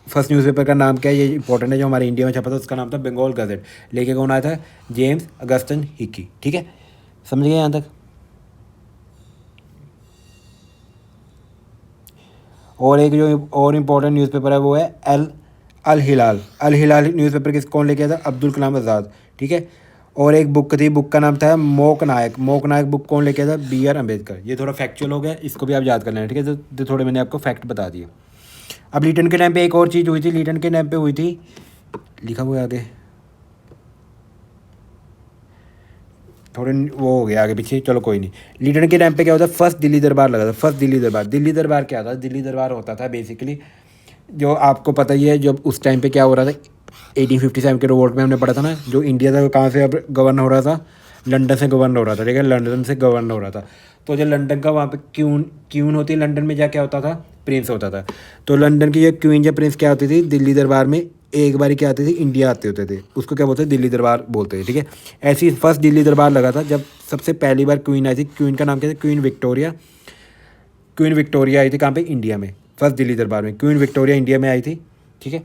फर्स्ट न्यूज़पेपर का नाम क्या है, ये इंपॉर्टेंट है, जो हमारे इंडिया में छपा था उसका नाम था बंगाल गज़ेट। लेके कौन आया था, जेम्स अगस्टन हिक्की, ठीक है, समझ गए यहाँ तक। और एक जो और इम्पोर्टेंट न्यूज़पेपर है वो है अल हिलाल न्यूज़पेपर कौन लेके आया था, अब्दुल कलाम आज़ाद, ठीक है। और एक बुक थी, बुक का नाम था मोक नायक बुक कौन लेके आया था, BR अम्बेडकर। ये थोड़ा फैक्चुअल हो गया, इसको भी आप याद कर लेना, ठीक है। तो थोड़े मैंने आपको फैक्ट बता दिए। अब लीटन के टाइम पे एक और चीज़ हुई थी, लीटन के टाइम पे हुई थी, लिखा हुआ है आगे, थोड़े वो हो गया आगे पीछे, चलो कोई नहीं। लीटन के टाइम पे क्या होता है, फर्स्ट दिल्ली दरबार लगा था, फर्स्ट दिल्ली दरबार क्या था, दिल्ली दरबार होता था बेसिकली, जो आपको पता ही है, जब उस टाइम पे क्या हो रहा था, 1857 के रिवोल्ट में हमने पढ़ा था ना, जो इंडिया था कहाँ से अब गवर्न हो रहा था, लंदन से गवर्न हो रहा था, ठीक है, लंदन से गवर्न हो रहा था। तो जो लंदन का वहाँ पे क्यून होती है, लंदन में जा क्या होता था, प्रिंस होता था। तो लंदन की जो क्वीन या प्रिंस क्या होती थी, दिल्ली दरबार में एक बारी क्या आती थी, इंडिया आते होते थे, उसको क्या बोलते हैं, दिल्ली दरबार बोलते थे, ठीक है। ऐसी फर्स्ट दिल्ली दरबार लगा था जब सबसे पहली बार क्वीन आई थी, क्वीन का नाम क्या था, क्वीन विक्टोरिया आई थी, कहाँ पे, इंडिया में, फर्स्ट दिल्ली दरबार में क्वीन विक्टोरिया इंडिया में आई थी, ठीक है,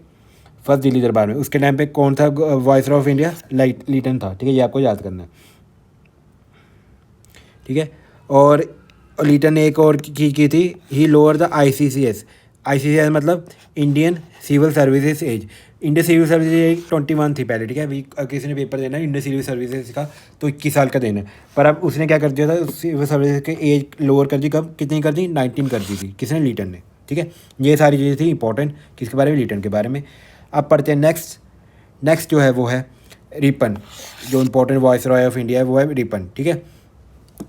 फर्स्ट दिल्ली दरबार में। उसके टाइम पे कौन था वाइसरॉय ऑफ इंडिया, लीटन था, ठीक है, ये आपको याद करना है, ठीक है। और लीटन ने एक और चीज़ की थी, ही लोअर द ICCS मतलब Indian civil services age. Indian civil services age 21 थी पहले, ठीक है। अभी किसी ने पेपर देना है इंडियन सिविल सर्विसेज का तो 21 साल का देना है, पर अब उसने क्या कर दिया था, सिविल सर्विसेज के एज लोअर कर दी, कब, कितनी कर दी, 19 कर दी थी, किसने, लीटन ने, ठीक है। ये सारी चीज़ें थी इंपॉर्टेंट, किसके बारे में, लीटन के बारे में। अब पढ़ते हैं नेक्स्ट जो है वो है रिपन, जो इम्पोर्टेंट वॉइसरॉय ऑफ इंडिया है वो है रिपन, ठीक है।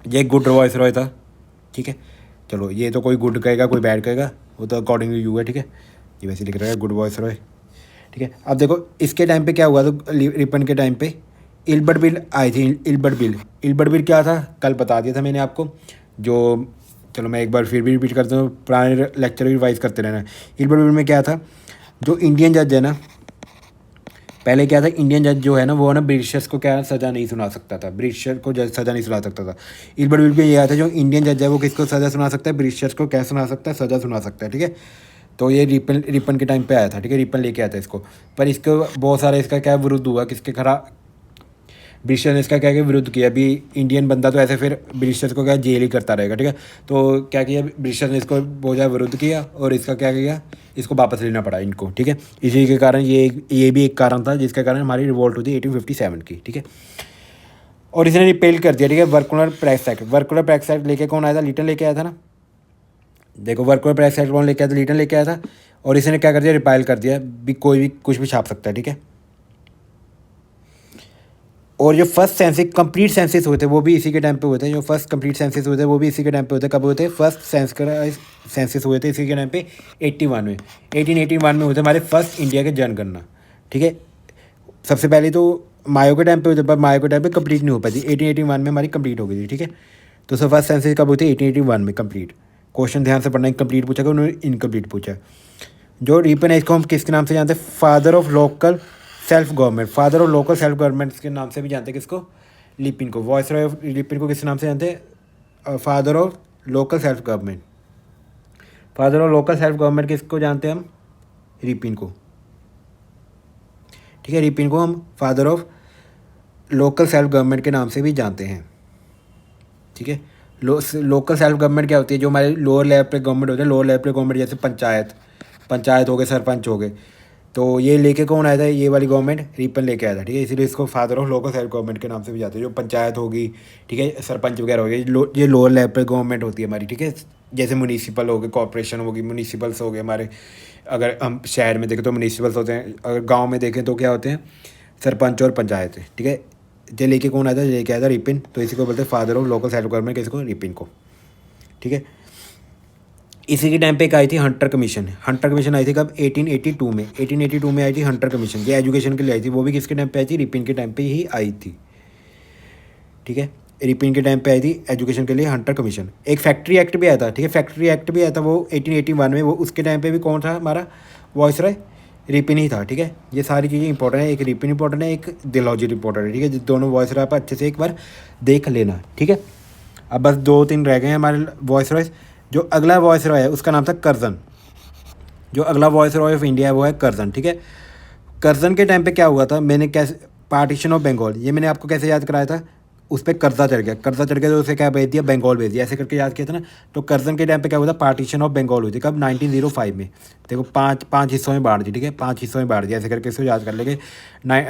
ये गुड वॉइसरॉय था, ठीक है। चलो ये तो कोई गुड कहेगा कोई बैड कहेगा, वो तो अकॉर्डिंग टू यू है, ठीक है। ये वैसे लिख रहा है गुड वॉइसरॉय, ठीक है। अब देखो इसके टाइम पे क्या हुआ, तो रिपन के टाइम पे इल्बर्ट बिल आई थी, इल्बर्ट बिल क्या था, कल बता दिया था मैंने आपको, जो, चलो मैं एक बार फिर भी रिपीट करता हूँ, पुराने लेक्चर भी रिवाइज करते रहना। इल्बर्ट बिल में क्या था, जो इंडियन जज है ना, पहले क्या था, इंडियन जज जो है ना वो ना ब्रिटिशर्स को क्या सज़ा नहीं सुना सकता था, ब्रिटिशर को जज सज़ा नहीं सुना सकता था। इल्बर्ट बिल में ये आया था, जो इंडियन जज है वो किसको सज़ा सुना सकता है, ब्रिटिशर्स को क्या सुना सकता है, सज़ा सुना सकता है, ठीक है। तो ये रिपन के टाइम पे आया था, ठीक है, रिपन लेके आया था इसको। पर इसको बहुत सारा इसका क्या विरुद्ध हुआ, किसके खरा, ब्रिटिशर ने इसका क्या क्या विरुद्ध किया। अभी इंडियन बंदा तो ऐसे फिर ब्रिटिशर्स को क्या जेल ही करता रहेगा, ठीक है। तो क्या किया, ब्रिटिशर ने इसको बहुत ज़्यादा विरुद्ध किया और इसका क्या किया, इसको वापस लेना पड़ा इनको, ठीक है। इसी के कारण ये भी एक कारण था जिसके कारण हमारी रिवोल्ट हुई थी 1857 की, ठीक है। और इसने रिपेल कर दिया, ठीक है, वर्कुलर प्रेस एक्ट लेके कौन आया था, लीटन लेके आया था ना। देखो वर्कुलर प्रेस एक्ट कौन लेके आया था, लीटन लेके आया था। और इसने क्या कर दिया, रिपेल कर दिया, भी कोई भी कुछ भी छाप सकता है, ठीक है। और जो फर्स्ट सेंसिस कंप्लीट सेंसिस हुए थे वो भी इसी के टाइम पे हुए थे, जो फर्स्ट कंप्लीट सेंसिस हुए थे वो भी इसी के टाइम पे हुए थे। कब हुए थे, फर्स्ट सेंसिस हुए थे इसी के टाइम पे 81 में, 1881 में हुए थे हमारे फर्स्ट इंडिया के जनगणना, ठीक है। सबसे पहले तो मायो के टाइम पे हुए थे, पर मायो के टाइम पे कंप्लीट नहीं हो पाई थी, 1881 में हमारी कंप्लीट हो गई थी, ठीक है। तो सो फर्स्ट सेंसिस कब हुई थी, 1881 में कंप्लीट। क्वेश्चन ध्यान से पढ़ना, कंप्लीट पूछा, उन्होंने इनकम्प्लीट पूछा। जो रिपन है इसको हम किसके नाम से जानते हैं, father of local self government के नाम से भी जानते हैं, किसको, लिपिन को। वॉइसरॉय ऑफ लिपिन को किस नाम से जानते हैं, father of local self government, father of local self government किसको जानते हैं हम? रिपिन को, ठीक है। रिपिन को हम father of local self government के नाम से भी जानते हैं, ठीक है। लोकल सेल्फ गवर्नमेंट क्या होती है? जो हमारे लोअर लेवल पे गवर्नमेंट होते हैं, लोअर लेवल पे गवर्नमेंट जैसे पंचायत हो गए, सरपंच हो गए, तो ये लेके कौन आया था? ये वाली गवर्नमेंट रिपन लेके आया था, ठीक है। इसीलिए इसको father of local self government के नाम से भी जाते हैं। जो पंचायत होगी, ठीक है, सरपंच वगैरह हो गए, ये लोअर लेवल पे गवर्नमेंट होती है हमारी, ठीक है। जैसे म्यूनिसिपल हो गए, कॉर्पोरेशन होगी, म्यूनिसिपल्स हो गए हमारे। अगर हम शहर में देखें तो म्यूनिसिपल्स होते हैं, अगर गाँव में देखें तो क्या होते हैं? सरपंच और पंचायत, ठीक है। ये लेके कौन आया था? लेके आया था रिपिन। तो इसी को बोलते हैं father of local self government, किसको? रिपिन को, ठीक है। इसी के टाइम पे एक आई थी हंटर कमीशन। हंटर कमीशन आई थी कब? 1882 में। 1882 में आई थी हंटर कमीशन। ये एजुकेशन के लिए आई थी। वो भी किसके टाइम पे आई थी? रिपिन के टाइम पे ही आई थी, ठीक है। रिपिन के टाइम पे आई थी एजुकेशन के लिए हंटर कमीशन। एक फैक्ट्री एक्ट भी आया था, ठीक है। फैक्ट्री एक्ट भी आया था वो 1881 में। वो उसके टाइम पे भी कौन था हमारा वॉइसरॉय? रिपिन ही था, ठीक है। ये सारी चीज़ें इंपॉर्टेंट है। एक रिपिन इंपॉर्टेंट है, एक डलहौजी इंपॉर्टेंट है, ठीक है। दोनों वॉइसरॉय आप अच्छे से एक बार देख लेना, ठीक है। अब बस 2-3 रह गए हैं हमारे वॉइसरॉयस। जो अगला वॉइसरॉय है उसका नाम था कर्जन। जो अगला वॉइसरॉय ऑफ इंडिया है वो है कर्जन, ठीक है। कर्जन के टाइम पे क्या हुआ था? मैंने कैसे पार्टीशन ऑफ बंगाल, ये मैंने आपको कैसे याद कराया था? उस पर कर्जा चढ़ गया, तो उसे क्या भेज दिया? बंगाल भेज दिया, ऐसे करके याद किया था ना। तो कर्जन के टाइम पे क्या हुआ था? पार्टीशन ऑफ बंगाल हुई थी कब? 1905 में। देखो पाँच हिस्सों में बांट दी, ठीक है। 5 हिस्सों में बांट दिया, ऐसे करके इसको याद कर लेंगे।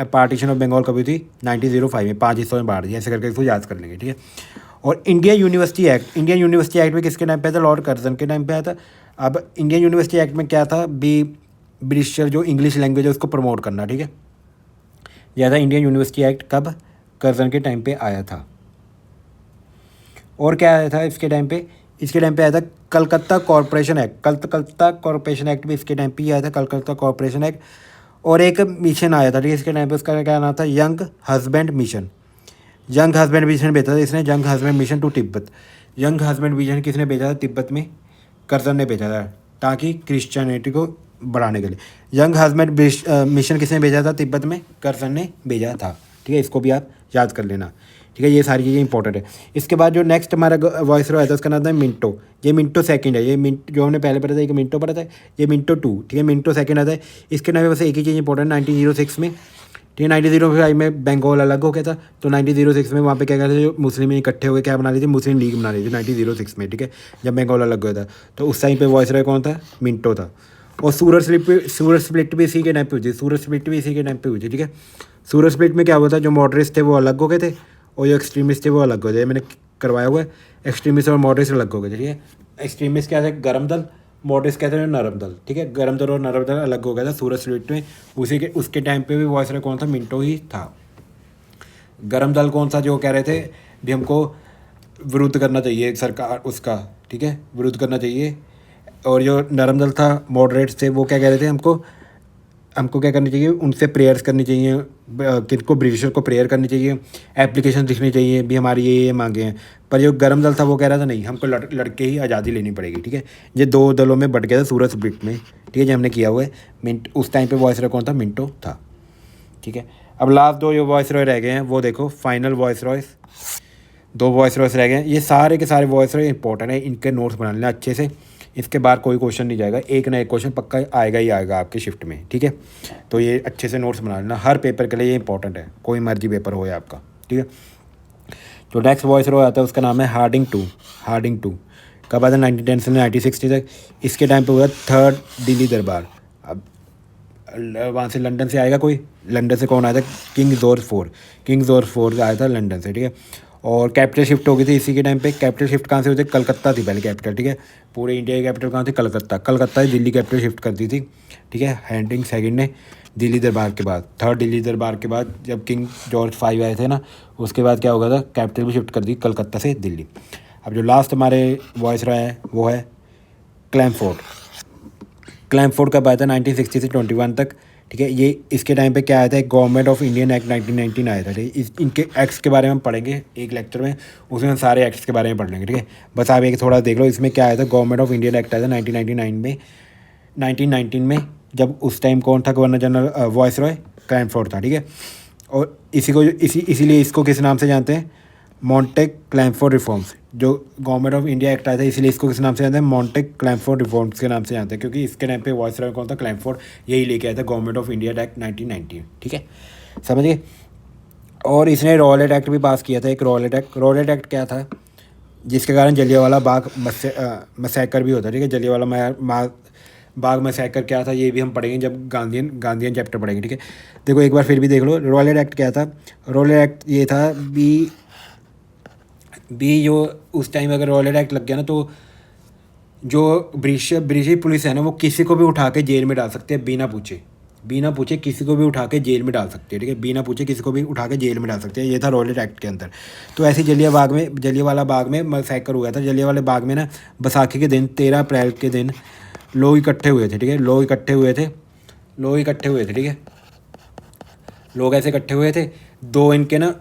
पार्टीशन ऑफ बंगाल कब हुई थी? 1905 में। 5 हिस्सों में बांट दिया, ऐसे करके इसको याद कर लेंगे, ठीक है। और इंडियन यूनिवर्सिटी एक्ट भी किसके टाइम पे आया था? लॉर्ड कर्जन के टाइम पे आया था। अब इंडियन यूनिवर्सिटी एक्ट में क्या था? ब्रिटिश जो इंग्लिश लैंग्वेज है उसको प्रमोट करना, ठीक है। यह था इंडियन यूनिवर्सिटी एक्ट। कब? कर्जन के टाइम पे आया था। और क्या आया था इसके टाइम पे? इसके टाइम पे आया था Calcutta corporation act. Calcutta corporation act भी इसके टाइम पे ही आया था, कलकत्ता कॉरपोरेशन एक्ट। और एक मिशन आया था, ठीक है, इसके टाइम पे। उसका क्या नाम था? Younghusband mission. Younghusband mission भेजा था इसने, Younghusband mission to Tibet. Younghusband mission किसने भेजा था तिब्बत में? कर्जन ने भेजा था, ताकि क्रिश्चियनिटी को बढ़ाने के लिए। यंग हस्बैंड मिशन किसने भेजा था तिब्बत में? कर्जन ने भेजा था, ठीक है। इसको भी आप याद कर लेना, ठीक है। ये सारी चीज़ें इंपॉर्टेंट है। इसके बाद जो नेक्स्ट हमारा वॉइसरॉय था उसका नाम था मिंटो। ये मिंटो सेकंड है। ये जो हमने पहले पढ़ा था, एक मिंटो पढ़ा था, ये मिंटो 2, ठीक है। मिंटो सेकंड आता है। इसके नाम में बस एक ही चीज़ इंपॉर्टेंट, 1906 में, ठीक है। 1905 में बंगाल अलग हो गया था, तो 1906 में वहाँ पे क्या करते थे? जो मुस्लिम इकट्ठे हो गए क्या बना रही थी? मुस्लिम लीग बना रही थी 1906 में, ठीक है, जब बंगाल अलग हुआ था। तो उस टाइम पे वॉइसरॉय कौन था? मिंटो था। और सूरत स्प्लिट भी इसी के टाइम पे हुई थी। सूरत स्प्लिट भी इसी के टाइम पे हुई थी, ठीक है। सूरत स्प्लिट में क्या हुआ था? जो मॉडरेट्स थे वो अलग हो गए थे, और जो एक्सट्रीमिस्ट थे वो अलग हो गए। मैंने करवाया हुआ है, एक्सट्रीमिस्ट और मॉडरेट्स अलग हो गए थे, ठीक है। एक्सट्रीमिस्ट क्या थे? गरम दल। मॉडरेट्स कहते हैं नरम दल, ठीक है। गरम दल और नरम दल अलग हो गया था सूरत स्प्लिट में। उसके टाइम पे भी वॉइसरॉय कौन था? मिंटो ही था। गरम दल कौन सा? जो कह रहे थे भी हमको विरुद्ध करना चाहिए सरकार उसका, ठीक है, विरुद्ध करना चाहिए। और जो नरम दल था, मॉडरेट्स थे, वो क्या कह रहे थे? हमको क्या करनी चाहिए? उनसे प्रेयर्स करनी चाहिए, किनको? ब्रिटिशर को प्रेयर करनी चाहिए, एप्लीकेशन लिखनी चाहिए भी हमारी ये मांगे हैं। पर जो गरम दल था वो कह रहा था नहीं, हमको लड़के ही आज़ादी लेनी पड़ेगी, ठीक है। ये 2 दलों में बट गया था सूरत स्प्लिट में, ठीक है, जो हमने किया हुआ है। उस टाइम पे वॉइसरॉय कौन था? मिंटो था, ठीक है। अब लास्ट 2 जो वॉइसरॉय रह गए हैं वो देखो, फाइनल वॉइसरॉयस। 2 वॉइसरॉयस रह गए हैं। ये सारे के सारे वॉइसरॉय इंपॉर्टेंट है, इनके नोट्स बना लेना अच्छे से। इसके बाद कोई क्वेश्चन नहीं जाएगा, एक ना एक क्वेश्चन पक्का आएगा ही आएगा आपके शिफ्ट में, ठीक है। तो ये अच्छे से नोट्स बना लेना, हर पेपर के लिए ये इंपॉर्टेंट है, कोई मर्जी पेपर हो आपका, ठीक है। जो नेक्स्ट वॉइसरॉय आता है उसका नाम है हार्डिंग टू। कब आता है? 1910 से 1960 तक। इसके टाइम पे हुआ 3rd दिल्ली दरबार। अब वहाँ से लंदन से आएगा कोई? लंदन से कौन आया था? किंग जॉर्ज फोर आया था लंदन से, ठीक है। और कैपिटल शिफ्ट हो गई थी इसी के टाइम पे। कैपिटल शिफ्ट कहाँ से हुई थी? कलकत्ता थी पहले कैपिटल, ठीक है। पूरे इंडिया की कैपिटल कहाँ थी? कलकत्ता दिल्ली कैपिटल शिफ्ट कर दी थी, ठीक है, हेनरी सेकंड ने। दिल्ली दरबार के बाद, 3rd दिल्ली दरबार के बाद जब किंग जॉर्ज 5 आए थे ना, उसके बाद क्या होगा था? कैपिटल भी शिफ्ट कर दी कलकत्ता से दिल्ली। अब जो लास्ट हमारे वॉइसरॉय है वो है क्लैमफोर्ड कब आया था? 1960 से 21 तक, ठीक है। ये इसके टाइम पे क्या आया था? एक गवर्नमेंट ऑफ इंडियन एक्ट 1919 आया था, ठीक है। इनके एक्ट्स के बारे में हम पढ़ेंगे एक लेक्चर में, उसमें हम सारे एक्ट्स के बारे में पढ़ लेंगे, ठीक है। बस आप एक थोड़ा देख लो इसमें क्या आया था। गवर्नमेंट ऑफ इंडियन एक्ट आया था 1919 में, जब उस टाइम कौन था गवर्नर जनरल? वॉइसरॉय क्लैमफोर्ड था, ठीक है। और इसीलिए इसको किस नाम से जानते हैं? मॉन्टेक क्लैमफोर्ड रिफॉर्म्स, जो गवर्नमेंट ऑफ इंडिया एक्ट आया था, इसलिए इसको किस नाम से जानते हैं, मॉन्टेक क्लैमफोर्ड रिफॉर्म्स के नाम से जानते हैं, क्योंकि इसके टाइम पे वॉइसरॉय कौन था, क्लैमफोर्ड, यही लेके आया था गवर्नमेंट ऑफ इंडिया एक्ट 1919, ठीक है, समझिए। और इसने रॉलेट एक्ट भी पास किया था, एक रॉलेट एक्ट क्या था, जिसके कारण जलियांवाला बाग मसैकर भी होता है, ठीक है। जलियांवाला बाग मसैकर क्या था, ये भी हम पढ़ेंगे जब गांधीयन चैप्टर पढ़ेंगे, ठीक है। देखो एक बार फिर भी देख लो, रॉलेट एक्ट क्या था। रॉलेट एक्ट ये था बी जो उस टाइम अगर रॉलेट एक्ट लग गया ना, तो जो ब्रिटिश पुलिस है ना, वो किसी को भी उठा के जेल में डाल सकते हैं बिना पूछे किसी को भी उठा के जेल में डाल सकते हैं, ठीक है। बिना पूछे किसी को भी उठा के जेल में डाल सकते हैं, ये था रॉलेट एक्ट के अंदर। तो ऐसे जलियांवाला बाग में मैसेकर हुआ था। जलियांवाला बाग में ना बैसाखी के दिन 13 अप्रैल के दिन लोग इकट्ठे हुए थे, ठीक है। लोग इकट्ठे हुए थे, ठीक है। लोग ऐसे इकट्ठे हुए थे, दो इनके ना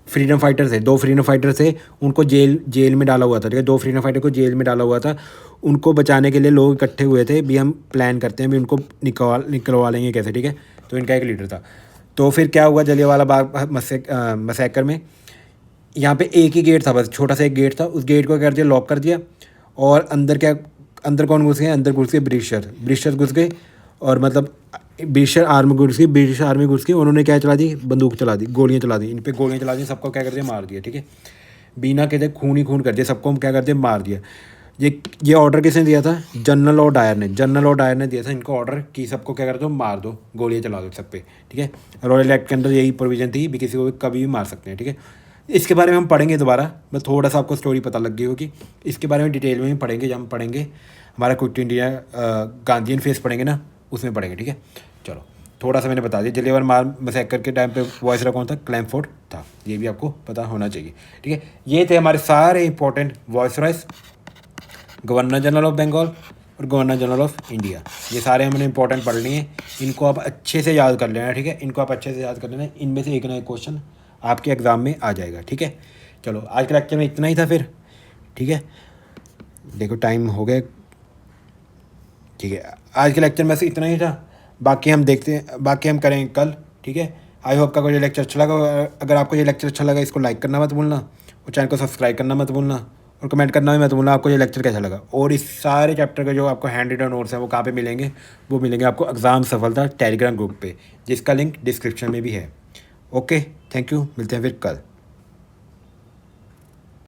फ्रीडम फाइटर थे, उनको जेल में डाला हुआ था, ठीक है। 2 फ्रीडम फाइटर को जेल में डाला हुआ था, उनको बचाने के लिए लोग इकट्ठे हुए थे, भी हम प्लान करते हैं भी उनको निकलवा लेंगे कैसे, ठीक है। तो इनका एक लीडर था। तो फिर क्या हुआ, जलियांवाला बाग मसैकर में यहाँ पे एक ही गेट था, बस छोटा सा एक गेट था, उस गेट को क्या कर दिया, लॉक कर दिया। और अंदर कौन घुस गए, अंदर घुस गए ब्रिटिशर घुस गए, और मतलब ब्रिटिश आर्मी घुस गई। उन्होंने क्या चला दी, बंदूक चला दी, गोलियां चला दी, इन पे गोलियां चला दी, सबको क्या कर दिया, मार दिया, ठीक है। बिना कहते खून ही खून कर दिया, सबको क्या कर दिया, मार दिया। ये ऑर्डर किसने दिया था, जनरल लॉ डायर ने दिया था इनको ऑर्डर कि सबको क्या कर दो, मार दो, गोलियां चला दो सब पे, ठीक है। रॉयल एक्ट के अंदर यही प्रोविजन थी भी किसी को भी कभी भी मार सकते हैं, ठीक है। इसके बारे में हम पढ़ेंगे दोबारा, मैं थोड़ा सा आपको स्टोरी पता लग गई होगी, इसके बारे में डिटेल में भी पढ़ेंगे, जब हम पढ़ेंगे हमारा क्विट इंडिया गांधीयन फेस पढ़ेंगे ना, उसमें पढ़ेंगे, ठीक है। चलो थोड़ा सा मैंने बता दिया। जलियांवाला मैसेकर के टाइम पे वॉइसरॉय कौन था, क्लैमफोर्ड था, ये भी आपको पता होना चाहिए, ठीक है। ये थे हमारे सारे important viceroys, governor general of Bengal और गवर्नर जनरल ऑफ इंडिया, ये सारे हमने इंपॉर्टेंट पढ़ लिए हैं। इनको आप अच्छे से याद कर लेना, ठीक है। इनमें से एक ना एक क्वेश्चन आपके एग्ज़ाम में आ जाएगा, ठीक है। चलो आज के लेक्चर में इतना ही था फिर, ठीक है। देखो टाइम हो गया, ठीक है। आज के लेक्चर में से इतना ही था, बाकी हम करेंगे कल, ठीक है। आई होप आपको ये लेक्चर अच्छा लगा। अगर आपको ये लेक्चर अच्छा लगा, इसको लाइक करना मत भूलना, और चैनल को सब्सक्राइब करना मत भूलना, और कमेंट करना भी मत भूलना आपको ये लेक्चर कैसा लगा। और इस सारे चैप्टर के जो आपको हैंड रिटन नोट्स हैं वो कहाँ पे मिलेंगे, वो मिलेंगे आपको एग्ज़ाम सफलता टेलीग्राम ग्रुप पे, जिसका लिंक डिस्क्रिप्शन में भी है। ओके, थैंक यू, मिलते हैं फिर कल।